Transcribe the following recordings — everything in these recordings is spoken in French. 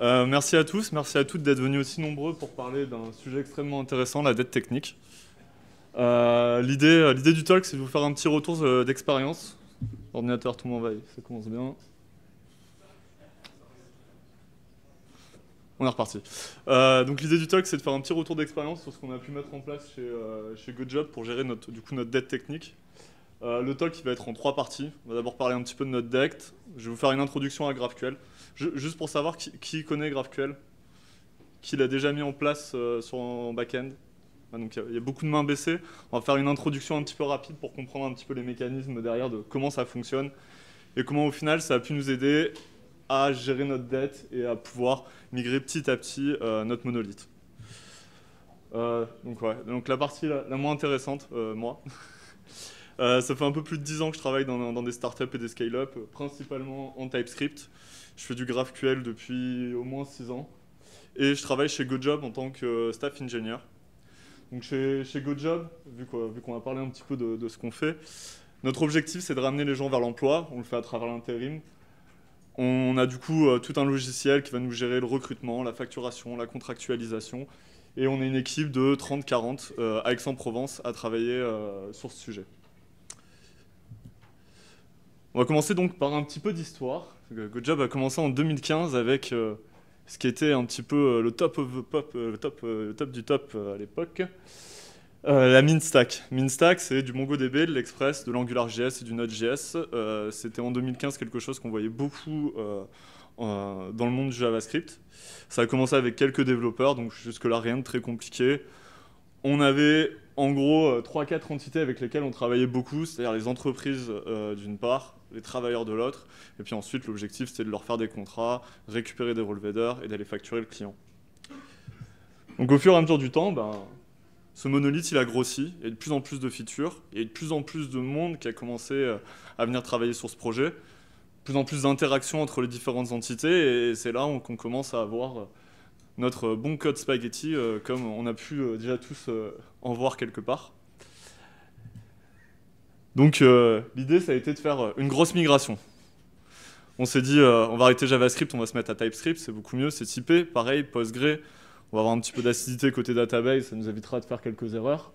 Merci à tous, merci à toutes d'être venus aussi nombreux pour parler d'un sujet extrêmement intéressant, la dette technique. L'idée du talk, c'est de vous faire un petit retour d'expérience. Ordinateur, tout le monde va, ça commence bien. On est reparti. Donc l'idée du talk, c'est de faire un petit retour d'expérience sur ce qu'on a pu mettre en place chez GoodJob pour gérer notre dette technique. Le talk, il va être en 3 parties. On va d'abord parler un petit peu de notre dette. Je vais vous faire une introduction à GraphQL. Juste pour savoir qui connaît GraphQL, qui l'a déjà mis en place en back-end. Donc il y a beaucoup de mains baissées. On va faire une introduction un petit peu rapide pour comprendre un petit peu les mécanismes derrière de comment ça fonctionne et comment au final ça a pu nous aider à gérer notre dette et à pouvoir migrer petit à petit notre monolithe. Donc la partie la moins intéressante, moi. Ça fait un peu plus de 10 ans que je travaille dans des startups et des scale-up, principalement en TypeScript. Je fais du GraphQL depuis au moins 6 ans. Et je travaille chez GoodJob en tant que staff engineer. Donc chez GoodJob, vu qu'on va parler un petit peu de ce qu'on fait, notre objectif c'est de ramener les gens vers l'emploi. On le fait à travers l'intérim. On a du coup tout un logiciel qui va nous gérer le recrutement, la facturation, la contractualisation. Et on est une équipe de 30-40 à Aix-en-Provence à travailler sur ce sujet. On va commencer donc par un petit peu d'histoire. GoodJob a commencé en 2015 avec ce qui était un petit peu le top of the pop, le top du top à l'époque, la MinStack. MinStack, c'est du MongoDB, de l'Express, de l'AngularJS et du Node.js. C'était en 2015 quelque chose qu'on voyait beaucoup dans le monde du JavaScript. Ça a commencé avec quelques développeurs, donc jusque-là rien de très compliqué. On avait en gros 3-4 entités avec lesquelles on travaillait beaucoup, c'est-à-dire les entreprises d'une part, les travailleurs de l'autre, et puis ensuite l'objectif c'était de leur faire des contrats, récupérer des relevés d'heures et d'aller facturer le client. Donc au fur et à mesure du temps, ce monolithe il a grossi, il y a de plus en plus de features, il y a de plus en plus de monde qui a commencé à venir travailler sur ce projet, de plus en plus d'interactions entre les différentes entités, et c'est là qu'on commence à avoir notre bon code spaghetti, comme on a pu déjà tous en voir quelque part. Donc l'idée, ça a été de faire une grosse migration. On s'est dit, on va arrêter JavaScript, on va se mettre à TypeScript, c'est beaucoup mieux, c'est typé. Pareil, Postgre, on va avoir un petit peu d'acidité côté database, ça nous évitera de faire quelques erreurs.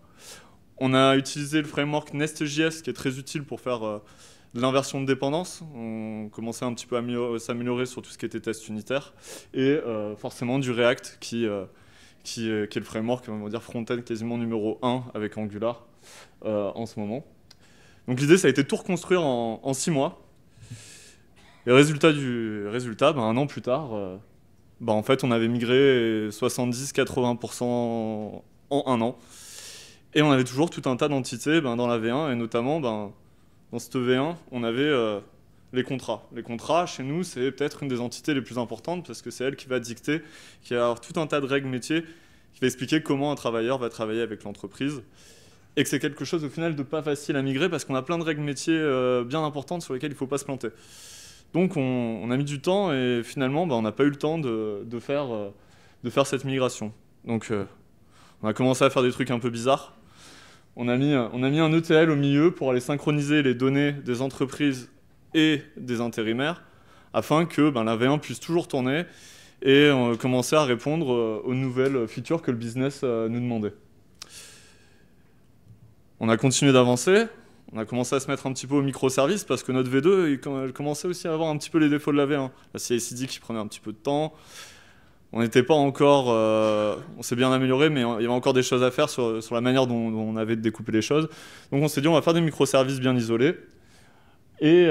On a utilisé le framework Nest.js, qui est très utile pour faire de l'inversion de dépendance. On commençait un petit peu à s'améliorer sur tout ce qui était test unitaire. Et forcément du React, qui est le framework, on va dire front-end quasiment numéro 1 avec Angular en ce moment. Donc l'idée, ça a été de tout reconstruire en 6 mois. Et résultat, un an plus tard, en fait, on avait migré 70-80% en un an. Et on avait toujours tout un tas d'entités dans la V1, et notamment dans cette V1, on avait les contrats. Les contrats, chez nous, c'est peut-être une des entités les plus importantes parce que c'est elle qui va dicter, qui va avoir tout un tas de règles métiers, qui va expliquer comment un travailleur va travailler avec l'entreprise. Et que c'est quelque chose au final de pas facile à migrer parce qu'on a plein de règles métiers bien importantes sur lesquelles il ne faut pas se planter. Donc on a mis du temps et finalement on n'a pas eu le temps de faire cette migration. Donc on a commencé à faire des trucs un peu bizarres. On a mis un ETL au milieu pour aller synchroniser les données des entreprises et des intérimaires afin que la V1 puisse toujours tourner et commencer à répondre aux nouvelles features que le business nous demandait. On a continué d'avancer, on a commencé à se mettre un petit peu au microservice parce que notre V2 elle commençait aussi à avoir un petit peu les défauts de la V1. La CI/CD qui prenait un petit peu de temps. On n'était pas encore... on s'est bien amélioré, mais il y avait encore des choses à faire sur la manière dont on avait de découper les choses. Donc on s'est dit, on va faire des microservices bien isolés. Et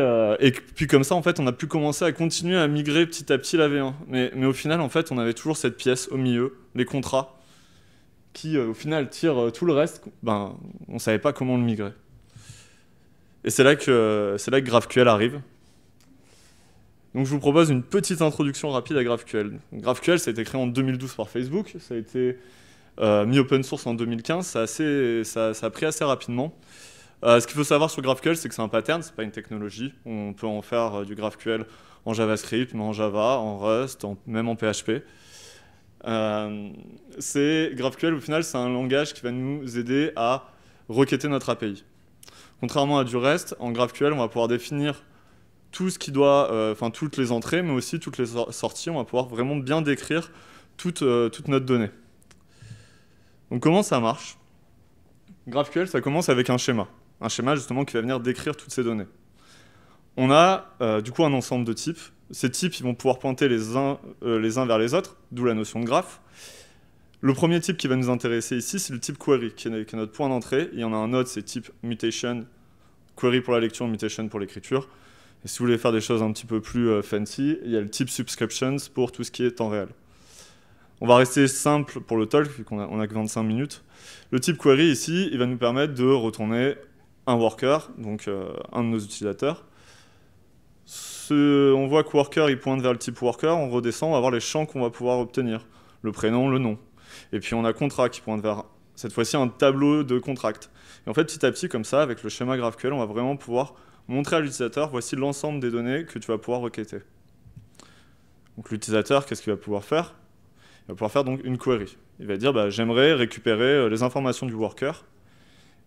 puis comme ça, en fait, on a pu commencer à continuer à migrer petit à petit la V1. Mais au final, en fait, on avait toujours cette pièce au milieu, les contrats, qui au final tirent tout le reste. On ne savait pas comment le migrer. Et c'est là que GraphQL arrive. Donc je vous propose une petite introduction rapide à GraphQL. GraphQL, ça a été créé en 2012 par Facebook, ça a été mis open source en 2015, ça a pris assez rapidement. Ce qu'il faut savoir sur GraphQL, c'est que c'est un pattern, c'est pas une technologie. On peut en faire du GraphQL en JavaScript, mais en Java, en Rust, même en PHP. GraphQL, au final, c'est un langage qui va nous aider à requêter notre API. Contrairement à du REST, en GraphQL, on va pouvoir définir tout ce qui doit, enfin toutes les entrées, mais aussi toutes les sorties. On va pouvoir vraiment bien décrire toute notre donnée. Donc comment ça marche? GraphQL, ça commence avec un schéma justement qui va venir décrire toutes ces données. On a du coup un ensemble de types. Ces types, ils vont pouvoir pointer les uns vers les autres, d'où la notion de graphe. Le premier type qui va nous intéresser ici, c'est le type query, qui est notre point d'entrée. Il y en a un autre, c'est type mutation, query pour la lecture, mutation pour l'écriture. Et si vous voulez faire des choses un petit peu plus fancy, il y a le type subscriptions pour tout ce qui est temps réel. On va rester simple pour le talk, vu qu'on a que 25 minutes. Le type query ici, il va nous permettre de retourner un worker, donc un de nos utilisateurs. On voit que worker, il pointe vers le type worker. On redescend, on va voir les champs qu'on va pouvoir obtenir. Le prénom, le nom. Et puis on a contract qui pointe vers, cette fois-ci, un tableau de contract. Et en fait, petit à petit, comme ça, avec le schéma GraphQL, on va vraiment pouvoir montrer à l'utilisateur, voici l'ensemble des données que tu vas pouvoir requêter. Donc l'utilisateur, qu'est-ce qu'il va pouvoir faire? Il va pouvoir faire donc une query. Il va dire, bah, j'aimerais récupérer les informations du worker.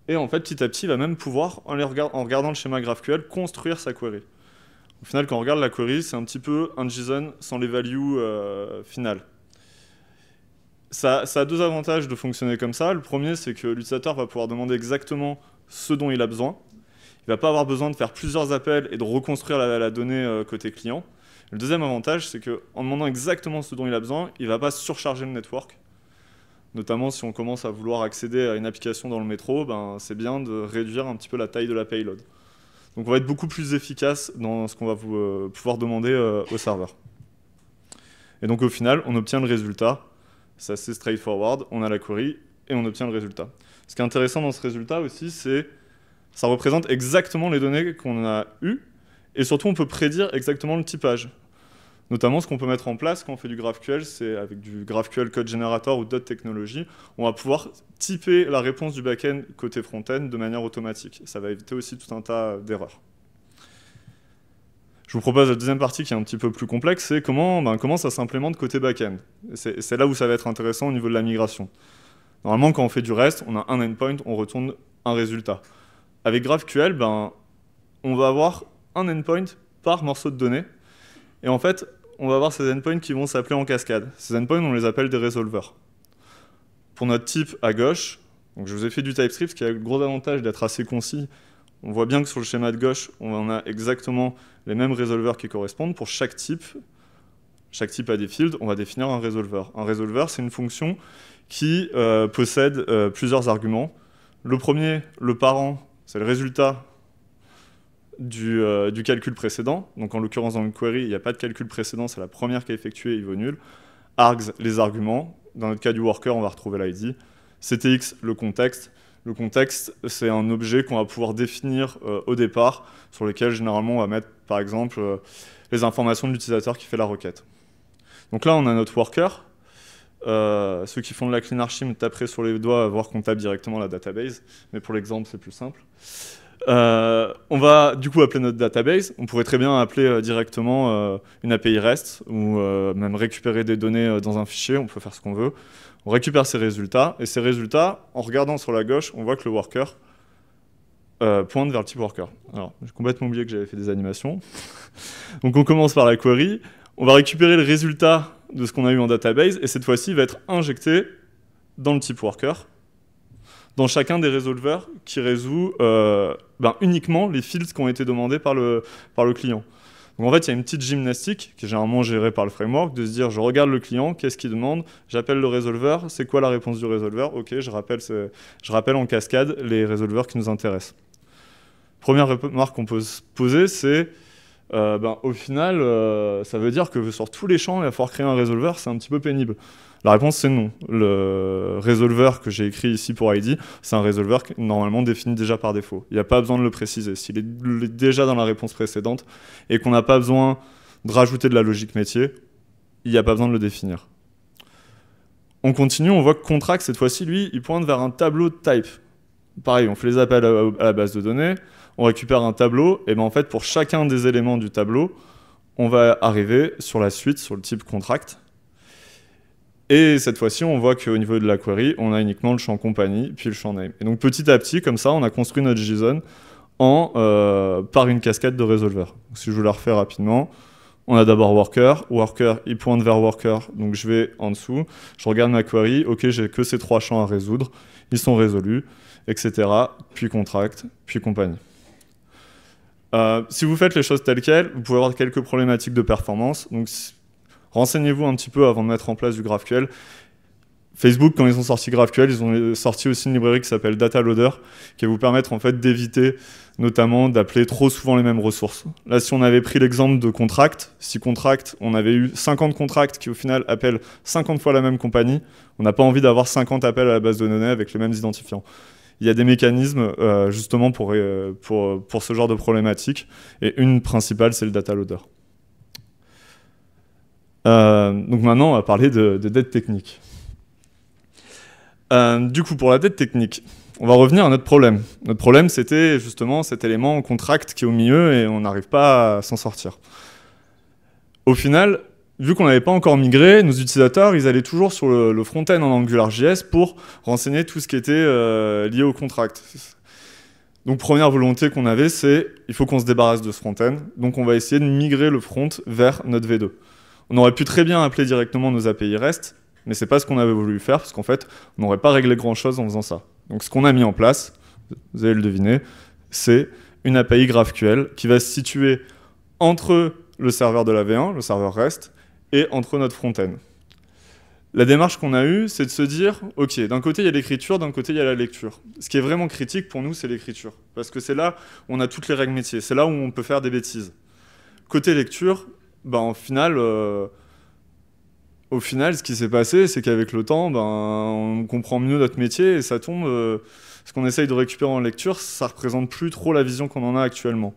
Et en fait, petit à petit, il va même pouvoir, en regardant le schéma GraphQL, construire sa query. Au final, quand on regarde la query, c'est un petit peu un JSON sans les values finales. Ça a deux avantages de fonctionner comme ça. Le premier, c'est que l'utilisateur va pouvoir demander exactement ce dont il a besoin. Il ne va pas avoir besoin de faire plusieurs appels et de reconstruire la donnée côté client. Le deuxième avantage, c'est qu'en demandant exactement ce dont il a besoin, il ne va pas surcharger le network. Notamment si on commence à vouloir accéder à une application dans le métro, ben, c'est bien de réduire un petit peu la taille de la payload. Donc on va être beaucoup plus efficace dans ce qu'on va pouvoir demander au serveur. Et donc au final, on obtient le résultat. C'est assez straightforward, on a la query et on obtient le résultat. Ce qui est intéressant dans ce résultat aussi, c'est ça représente exactement les données qu'on a eues et surtout on peut prédire exactement le typage. Notamment ce qu'on peut mettre en place quand on fait du GraphQL, c'est avec du GraphQL Code Generator ou d'autres technologies, on va pouvoir typer la réponse du back-end côté front-end de manière automatique. Ça va éviter aussi tout un tas d'erreurs. Je vous propose la deuxième partie qui est un petit peu plus complexe, c'est comment ça s'implémente côté back-end. C'est là où ça va être intéressant au niveau de la migration. Normalement, quand on fait du REST, on a un endpoint, on retourne un résultat. Avec GraphQL, on va avoir un endpoint par morceau de données. Et en fait, on va avoir ces endpoints qui vont s'appeler en cascade. Ces endpoints, on les appelle des resolvers. Pour notre type à gauche, donc je vous ai fait du TypeScript, qui a le gros avantage d'être assez concis. On voit bien que sur le schéma de gauche, on a exactement les mêmes resolvers qui correspondent. Pour chaque type a des fields, on va définir un resolver. Un resolver, c'est une fonction qui possède plusieurs arguments. Le premier, le parent, c'est le résultat du calcul précédent. Donc en l'occurrence, dans une query, il n'y a pas de calcul précédent, c'est la première qui est effectuée, il vaut nul. Args, les arguments. Dans notre cas du worker, on va retrouver l'ID. CTX, le contexte. Le contexte, c'est un objet qu'on va pouvoir définir au départ, sur lequel généralement on va mettre, par exemple, les informations de l'utilisateur qui fait la requête. Donc là, on a notre worker. Ceux qui font de la clean archi me taperaient sur les doigts à voir qu'on tape directement la database, mais pour l'exemple, c'est plus simple. On va du coup appeler notre database. On pourrait très bien appeler directement une API REST ou même récupérer des données dans un fichier. On peut faire ce qu'on veut. On récupère ces résultats. Et ces résultats, en regardant sur la gauche, on voit que le worker pointe vers le type worker. Alors, j'ai complètement oublié que j'avais fait des animations. Donc on commence par la query. On va récupérer le résultat de ce qu'on a eu en database. Et cette fois-ci, il va être injecté dans le type worker, dans chacun des resolvers qui résout uniquement les fields qui ont été demandés par le client. Donc en fait, il y a une petite gymnastique qui est généralement gérée par le framework, de se dire, je regarde le client, qu'est-ce qu'il demande, j'appelle le résolver, c'est quoi la réponse du résolver? Ok, je rappelle en cascade les résolvers qui nous intéressent. Première remarque qu'on peut se poser, c'est, au final, ça veut dire que sur tous les champs, il va falloir créer un résolver, c'est un petit peu pénible. La réponse, c'est non. Le résolver que j'ai écrit ici pour ID, c'est un résolver qui est normalement défini déjà par défaut. Il n'y a pas besoin de le préciser. S'il est déjà dans la réponse précédente et qu'on n'a pas besoin de rajouter de la logique métier, il n'y a pas besoin de le définir. On continue, on voit que contract, cette fois-ci, lui, il pointe vers un tableau de type. Pareil, on fait les appels à la base de données, on récupère un tableau, et en fait, pour chacun des éléments du tableau, on va arriver sur la suite, sur le type contract. Et cette fois-ci, on voit qu'au niveau de la query, on a uniquement le champ compagnie, puis le champ name. Et donc petit à petit, comme ça, on a construit notre JSON par une cascade de résolveurs. Donc, si je vous la refais rapidement, on a d'abord worker, il pointe vers worker, donc je vais en dessous, je regarde ma query, ok, j'ai que ces 3 champs à résoudre, ils sont résolus, etc. Puis contract, puis compagnie. Si vous faites les choses telles quelles, vous pouvez avoir quelques problématiques de performance, donc renseignez-vous un petit peu avant de mettre en place du GraphQL. Facebook, quand ils ont sorti GraphQL, ils ont sorti aussi une librairie qui s'appelle Data Loader, qui va vous permettre en fait d'éviter notamment d'appeler trop souvent les mêmes ressources. Là, si on avait pris l'exemple de contract, si contract, on avait eu 50 contracts qui au final appellent 50 fois la même compagnie, on n'a pas envie d'avoir 50 appels à la base de données avec les mêmes identifiants. Il y a des mécanismes justement pour ce genre de problématique, et une principale, c'est le Data Loader. Donc maintenant, on va parler de dette technique. Du coup, pour la dette technique, on va revenir à notre problème. Notre problème, c'était justement cet élément contract qui est au milieu et on n'arrive pas à s'en sortir. Au final, vu qu'on n'avait pas encore migré, nos utilisateurs, ils allaient toujours sur le front-end en AngularJS pour renseigner tout ce qui était lié au contract. Donc, première volonté qu'on avait, c'est il faut qu'on se débarrasse de ce front-end. Donc, on va essayer de migrer le front vers notre V2. On aurait pu très bien appeler directement nos API REST, mais c'est pas ce qu'on avait voulu faire, parce qu'en fait, on n'aurait pas réglé grand-chose en faisant ça. Donc ce qu'on a mis en place, vous allez le deviner, c'est une API GraphQL qui va se situer entre le serveur de la V1, le serveur REST, et entre notre front-end. La démarche qu'on a eue, c'est de se dire, ok, d'un côté il y a l'écriture, d'un côté il y a la lecture. Ce qui est vraiment critique pour nous, c'est l'écriture, parce que c'est là où on a toutes les règles métiers, c'est là où on peut faire des bêtises. Côté lecture, au final, ce qui s'est passé, c'est qu'avec le temps, on comprend mieux notre métier et ça tombe. Ce qu'on essaye de récupérer en lecture, ça ne représente plus trop la vision qu'on en a actuellement.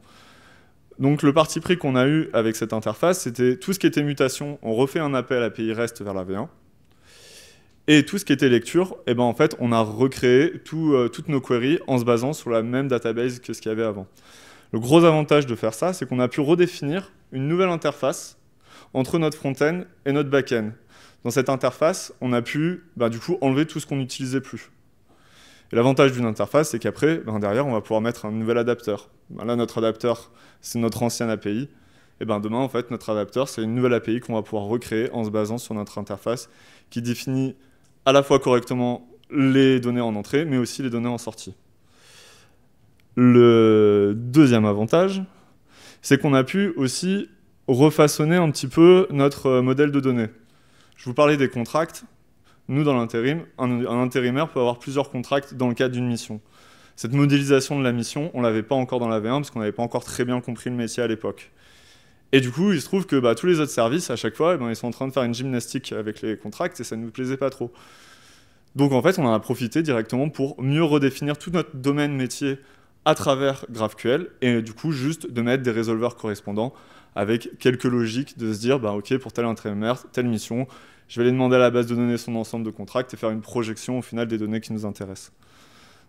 Donc le parti pris qu'on a eu avec cette interface, c'était tout ce qui était mutation, on refait un appel à API REST vers la V1. Et tout ce qui était lecture, en fait, on a recréé toutes nos queries en se basant sur la même database que ce qu'il y avait avant. Le gros avantage de faire ça, c'est qu'on a pu redéfinir une nouvelle interface entre notre front-end et notre back-end. Dans cette interface, on a pu du coup enlever tout ce qu'on n'utilisait plus. Et l'avantage d'une interface, c'est qu'après, derrière, on va pouvoir mettre un nouvel adapteur. Là, notre adapteur, c'est notre ancienne API. Et demain, en fait, notre adapteur, c'est une nouvelle API qu'on va pouvoir recréer en se basant sur notre interface qui définit à la fois correctement les données en entrée, mais aussi les données en sortie. Le deuxième avantage, c'est qu'on a pu aussi refaçonner un petit peu notre modèle de données. Je vous parlais des contracts. Nous, dans l'intérim, un intérimaire peut avoir plusieurs contracts dans le cadre d'une mission. Cette modélisation de la mission, on ne l'avait pas encore dans la V1 parce qu'on n'avait pas encore très bien compris le métier à l'époque. Et du coup, il se trouve que tous les autres services, à chaque fois, ils sont en train de faire une gymnastique avec les contracts et ça ne nous plaisait pas trop. Donc en fait, on en a profité directement pour mieux redéfinir tout notre domaine métier à travers GraphQL et du coup, juste de mettre des résolveurs correspondants avec quelques logiques de se dire, ok, pour tel intérimaire, telle mission, je vais aller demander à la base de données son ensemble de contracts et faire une projection au final des données qui nous intéressent.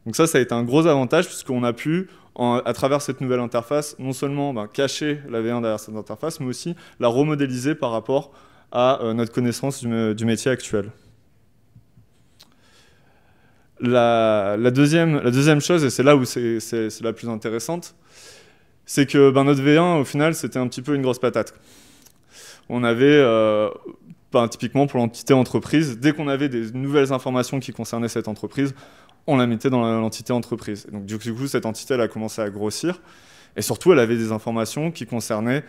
Donc ça a été un gros avantage puisqu'on a pu, à travers cette nouvelle interface, non seulement cacher la V1 derrière cette interface, mais aussi la remodéliser par rapport à notre connaissance du métier actuel. La deuxième chose, et c'est là où c'est la plus intéressante, c'est que notre V1, au final, c'était un petit peu une grosse patate. On avait, typiquement pour l'entité entreprise, dès qu'on avait des nouvelles informations qui concernaient cette entreprise, on la mettait dans l'entité entreprise. Et donc du coup, cette entité, elle a commencé à grossir. Et surtout, elle avait des informations qui concernaient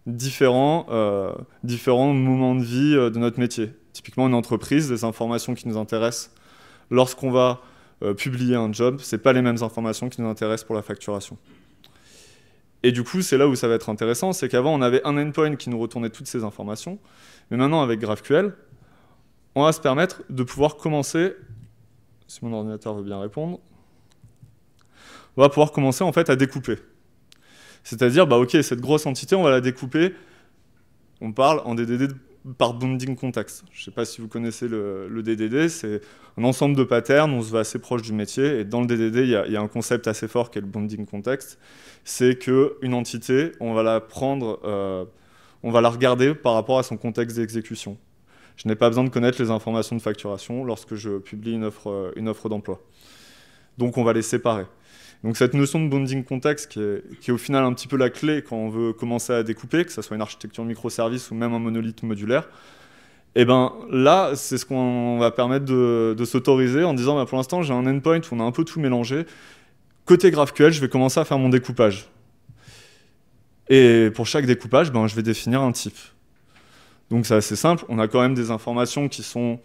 différents moments de vie de notre métier. Typiquement, une entreprise, les informations qui nous intéressent lorsqu'on va publier un job, ce n'est pas les mêmes informations qui nous intéressent pour la facturation. Et du coup, c'est là où ça va être intéressant, c'est qu'avant, on avait un endpoint qui nous retournait toutes ces informations, mais maintenant, avec GraphQL, on va se permettre de pouvoir commencer, si mon ordinateur veut bien répondre, on va pouvoir commencer en fait à découper. C'est-à-dire, ok, cette grosse entité, on va la découper, on parle en DDD par bounding context. Je ne sais pas si vous connaissez le DDD, c'est un ensemble de patterns, on se va assez proche du métier, et dans le DDD, il y a un concept assez fort qui est le bounding context, c'est qu'une entité, on va la prendre, on va la regarder par rapport à son contexte d'exécution. Je n'ai pas besoin de connaître les informations de facturation lorsque je publie une offre d'emploi. Donc on va les séparer. Donc cette notion de bonding context qui est au final un petit peu la clé quand on veut commencer à découper, que ce soit une architecture microservice ou même un monolithe modulaire, et ben là, c'est ce qu'on va permettre de s'autoriser en disant, bah, pour l'instant, j'ai un endpoint où on a un peu tout mélangé. Côté GraphQL, je vais commencer à faire mon découpage. Et pour chaque découpage, ben, je vais définir un type. Donc c'est assez simple. On a quand même des informations qui sont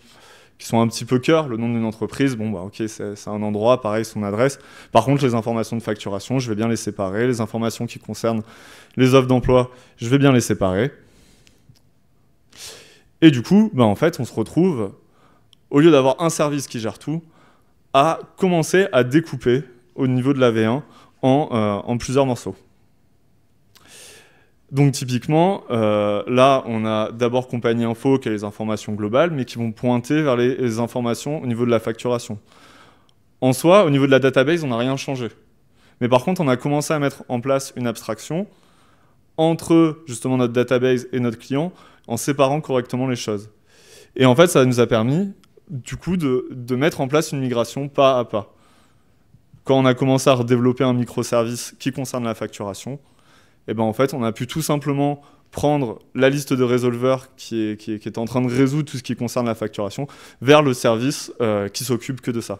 un petit peu cœur. Le nom d'une entreprise, bon, bah, ok, c'est un endroit, pareil, son adresse. Par contre, les informations de facturation, je vais bien les séparer. Les informations qui concernent les offres d'emploi, je vais bien les séparer. Et du coup, bah, en fait, on se retrouve, au lieu d'avoir un service qui gère tout, à commencer à découper au niveau de la V1 en plusieurs morceaux. Donc typiquement, là, on a d'abord compagnie info qui a les informations globales, mais qui vont pointer vers les informations au niveau de la facturation. En soi, au niveau de la database, on n'a rien changé. Mais par contre, on a commencé à mettre en place une abstraction entre justement notre database et notre client, en séparant correctement les choses. Et en fait, ça nous a permis, du coup, de mettre en place une migration pas à pas. Quand on a commencé à redévelopper un microservice qui concerne la facturation, et ben en fait, on a pu tout simplement prendre la liste de résolveurs qui est en train de résoudre tout ce qui concerne la facturation vers le service qui s'occupe que de ça.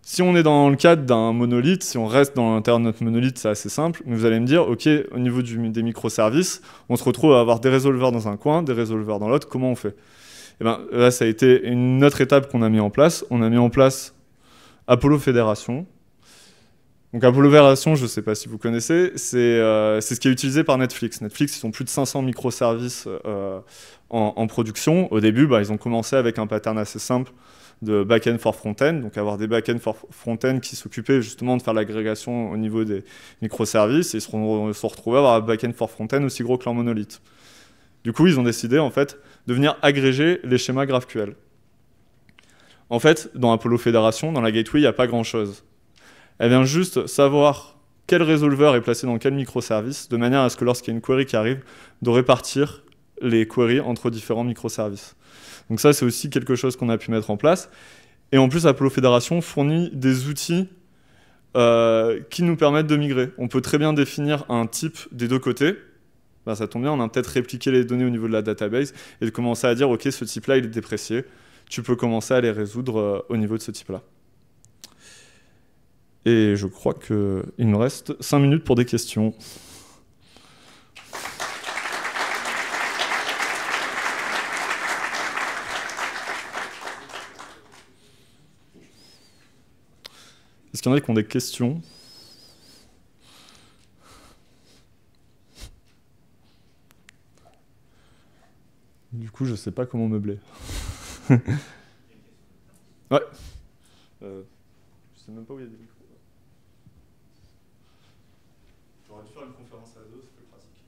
Si on est dans le cadre d'un monolithe, si on reste dans l'intérieur de notre monolithe, c'est assez simple. Mais vous allez me dire, OK, au niveau des microservices, on se retrouve à avoir des résolveurs dans un coin, des résolveurs dans l'autre. Comment on fait? Et ben, là, ça a été une autre étape qu'on a mis en place. On a mis en place Apollo Fédération. Donc Apollo Fédération, je ne sais pas si vous connaissez, c'est ce qui est utilisé par Netflix. Netflix, ils ont plus de 500 microservices en production. Au début, bah, ils ont commencé avec un pattern assez simple de back-end for front-end, donc avoir des back-end for front-end qui s'occupaient justement de faire l'agrégation au niveau des microservices, et ils se sont retrouvés à avoir un back-end for front-end aussi gros que leur monolithe. Du coup, ils ont décidé en fait de venir agréger les schémas GraphQL. En fait, dans Apollo Fédération, dans la gateway, il n'y a pas grand-chose. Elle vient juste savoir quel résolveur est placé dans quel microservice, de manière à ce que lorsqu'il y a une query qui arrive, de répartir les queries entre différents microservices. Donc ça, c'est aussi quelque chose qu'on a pu mettre en place. Et en plus, Apollo Fédération fournit des outils qui nous permettent de migrer. On peut très bien définir un type des deux côtés. Ben, ça tombe bien, on a peut-être répliqué les données au niveau de la database et de commencer à dire, OK, ce type-là, il est déprécié. Tu peux commencer à les résoudre au niveau de ce type-là. Et je crois qu'il me reste 5 minutes pour des questions. Est-ce qu'il y en a qui ont des questions? Du coup, je ne sais pas comment meubler. Ouais. Je ne sais même pas où il y a des micros. J'aurais dû faire une conférence à deux, c'est plus pratique.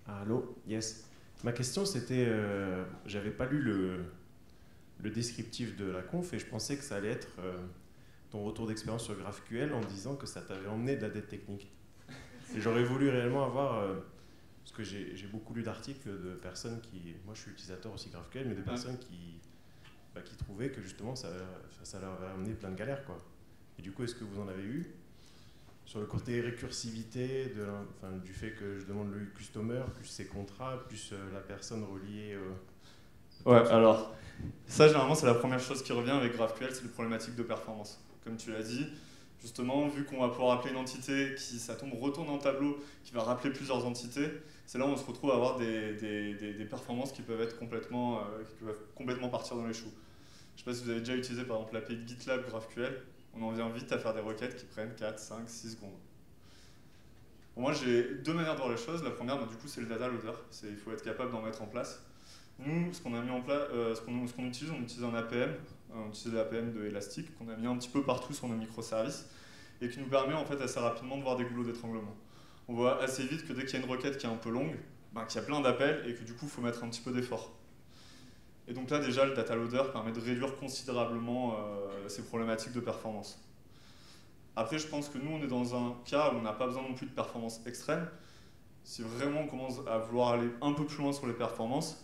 Allô, yes. Ma question c'était, j'avais pas lu le descriptif de la conf et je pensais que ça allait être ton retour d'expérience sur GraphQL en disant que ça t'avait emmené de la dette technique. Et j'aurais voulu réellement avoir, parce que j'ai beaucoup lu d'articles de personnes qui, moi je suis utilisateur aussi GraphQL, mais de personnes qui trouvaient que justement ça leur avait amené plein de galères, quoi. Et du coup, est-ce que vous en avez eu sur le côté récursivité du fait que je demande le customer, plus ses contrats, plus la personne reliée... Ouais, alors, ça généralement c'est la première chose qui revient avec GraphQL, c'est les problématiques de performance. Comme tu l'as dit, justement, vu qu'on va pouvoir appeler une entité qui, ça tombe, retourne en tableau, qui va rappeler plusieurs entités, c'est là où on se retrouve à avoir des performances qui peuvent être complètement partir dans les choux. Je ne sais pas si vous avez déjà utilisé par exemple l'API de GitLab GraphQL, on en vient vite à faire des requêtes qui prennent 4, 5, 6 secondes. Bon, moi j'ai deux manières de voir les choses. La première, du coup, c'est le data loader. Il faut être capable d'en mettre en place. Nous, ce qu'on a mis en place, ce qu'on utilise, on utilise un APM, on utilise l'APM de Elastic, qu'on a mis un petit peu partout sur nos microservices, et qui nous permet en fait assez rapidement de voir des goulots d'étranglement. On voit assez vite que dès qu'il y a une requête qui est un peu longue, qu'il y a plein d'appels, et que du coup, il faut mettre un petit peu d'effort. Et donc là, déjà, le data loader permet de réduire considérablement ces problématiques de performance. Après, je pense que nous, on est dans un cas où on n'a pas besoin non plus de performance extrême. Si vraiment on commence à vouloir aller un peu plus loin sur les performances,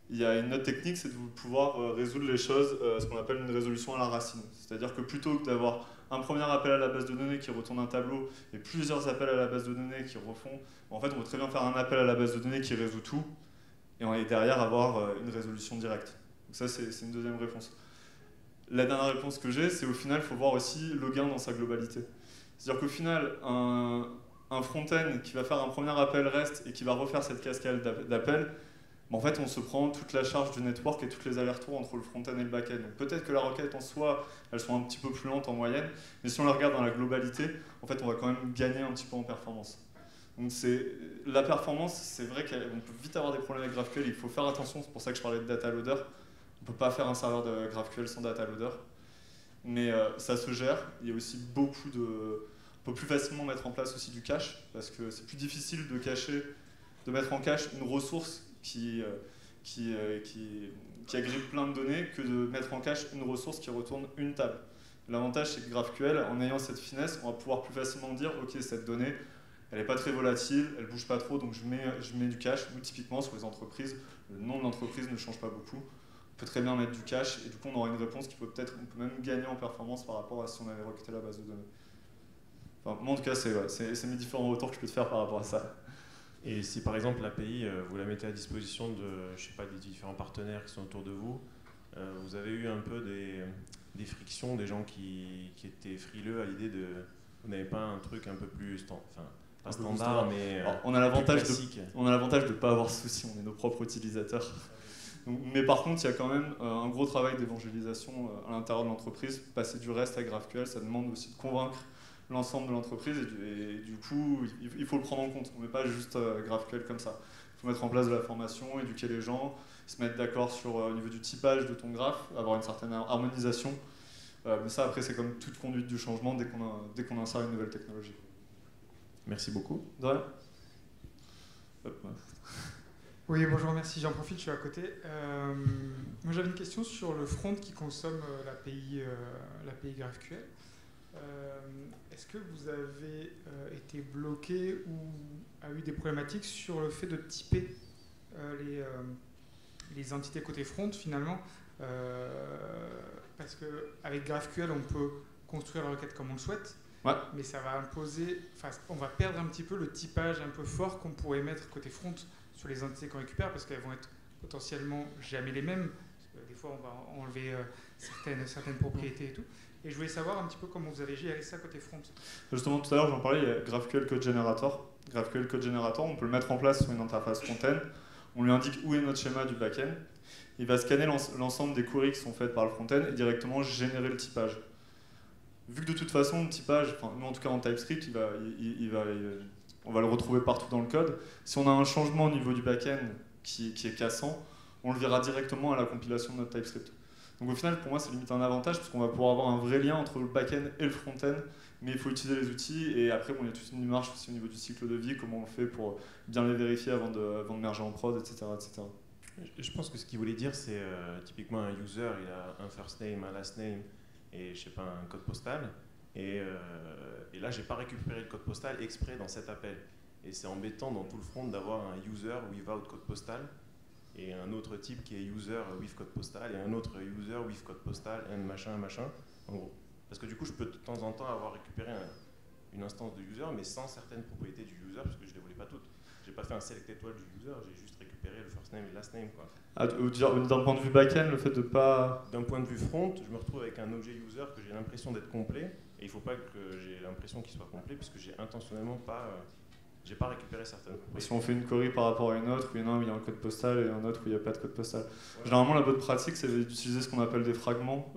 il y a une autre technique, c'est de pouvoir résoudre les choses, ce qu'on appelle une résolution à la racine. C'est-à-dire que plutôt que d'avoir un premier appel à la base de données qui retourne un tableau et plusieurs appels à la base de données qui refont, en fait, on peut très bien faire un appel à la base de données qui résout tout et derrière avoir une résolution directe. Donc ça, c'est une deuxième réponse. La dernière réponse que j'ai, c'est au final, il faut voir aussi le gain dans sa globalité. C'est-à-dire qu'au final, un front-end qui va faire un premier appel REST et qui va refaire cette cascade d'appels, en fait, on se prend toute la charge du network et toutes les allers-retours entre le front-end et le back-end. Donc peut-être que la requête en soi, elles sont un petit peu plus lentes en moyenne, mais si on la regarde dans la globalité, en fait, on va quand même gagner un petit peu en performance. Donc la performance, c'est vrai qu'on peut vite avoir des problèmes avec GraphQL, il faut faire attention, c'est pour ça que je parlais de data loader. On ne peut pas faire un serveur de GraphQL sans data loader, mais ça se gère. Il y a aussi on peut plus facilement mettre en place aussi du cache, parce que c'est plus difficile de mettre en cache une ressource qui agrippe plein de données que de mettre en cache une ressource qui retourne une table. L'avantage, c'est que GraphQL, en ayant cette finesse, on va pouvoir plus facilement dire « Ok, cette donnée, elle n'est pas très volatile, elle ne bouge pas trop, donc je mets du cache. » Ou typiquement, sur les entreprises, le nom de l'entreprise ne change pas beaucoup. On peut très bien mettre du cache, et du coup, on aura une réponse qui on peut même gagner en performance par rapport à si on avait requêté la base de données. Enfin, moi, en tout cas, c'est mes différents retours que je peux te faire par rapport à ça. Et si par exemple l'API, vous la mettez à disposition des différents partenaires qui sont autour de vous, vous avez eu un peu des frictions, des gens qui étaient frileux à l'idée de... Vous n'avez pas un truc un peu plus pas standard, mais alors, on a l'avantage de ne pas avoir de soucis, on est nos propres utilisateurs. Donc, mais par contre, il y a quand même un gros travail d'évangélisation à l'intérieur de l'entreprise. Passer du REST à GraphQL, ça demande aussi de convaincre l'ensemble de l'entreprise et du coup il faut le prendre en compte. On ne met pas juste GraphQL comme ça. Il faut mettre en place de la formation, éduquer les gens, se mettre d'accord au niveau du typage de ton graphe, avoir une certaine harmonisation. Mais ça après c'est comme toute conduite du changement dès qu'on insère une nouvelle technologie. Merci beaucoup. De rien. Oui, bonjour, merci. J'en profite, je suis à côté. Moi j'avais une question sur le front qui consomme l'API GraphQL. Est-ce que vous avez été bloqué ou a eu des problématiques sur le fait de typer les entités côté front finalement parce qu'avec GraphQL on peut construire la requête comme on le souhaite, mais ça va on va perdre un petit peu le typage un peu fort qu'on pourrait mettre côté front sur les entités qu'on récupère parce qu'elles vont être potentiellement jamais les mêmes. Parce que des fois on va enlever certaines propriétés et tout. Et je voulais savoir un petit peu comment vous avez géré ça côté front. Justement, tout à l'heure, j'en parlais, il y a GraphQL Code Generator. GraphQL Code Generator, on peut le mettre en place sur une interface front-end. On lui indique où est notre schéma du back-end. Il va scanner l'ensemble des queries qui sont faites par le front-end et directement générer le typage. Vu que de toute façon, le typage, nous en tout cas en TypeScript, on va le retrouver partout dans le code. Si on a un changement au niveau du back-end qui est cassant, on le verra directement à la compilation de notre TypeScript. Donc au final, pour moi, c'est limite un avantage parce qu'on va pouvoir avoir un vrai lien entre le back-end et le front-end, mais il faut utiliser les outils et après, il y a toute une démarche aussi au niveau du cycle de vie, comment on fait pour bien les vérifier avant de merger en prod, etc., etc. Je pense que ce qu'il voulait dire, c'est typiquement un user, il a un first name, un last name et je sais pas, un code postal. Et là, j'ai pas récupéré le code postal exprès dans cet appel. Et c'est embêtant dans tout le front d'avoir un user without code postal et un autre type qui est user with code postal et un autre user with code postal et un machin, en gros. Parce que du coup, je peux de temps en temps avoir récupéré une instance de user, mais sans certaines propriétés du user, parce que je ne les voulais pas toutes. J'ai pas fait un select étoile du user, j'ai juste récupéré le first name et le last name, quoi. Ah, d'un point de vue back-end, le fait de pas... D'un point de vue front, je me retrouve avec un objet user que j'ai l'impression d'être complet, et il ne faut pas que j'ai l'impression qu'il soit complet, puisque j'ai intentionnellement pas... j'ai pas récupéré certaines propriétés. Si on fait une query par rapport à une autre, où il y en a un où il y a un code postal et un autre où il n'y a pas de code postal. Ouais. Généralement, la bonne pratique, c'est d'utiliser ce qu'on appelle des fragments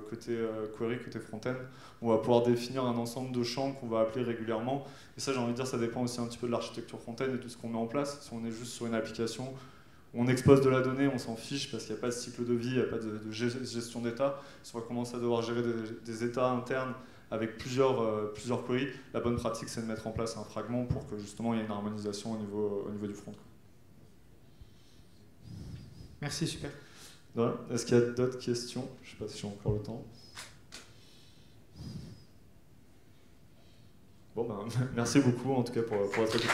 côté query, côté front-end. On va pouvoir définir un ensemble de champs qu'on va appeler régulièrement. Et ça, j'ai envie de dire, ça dépend aussi un petit peu de l'architecture front-end et de ce qu'on met en place. Si on est juste sur une application où on expose de la donnée, on s'en fiche parce qu'il n'y a pas de cycle de vie, il n'y a pas de gestion d'état. Si on va commencer à devoir gérer des états internes avec plusieurs queries, la bonne pratique c'est de mettre en place un fragment pour que justement il y ait une harmonisation au niveau du front. Merci, super. Est-ce qu'il y a d'autres questions? Je ne sais pas si j'ai encore le temps. Bon, merci beaucoup en tout cas pour votre écoute.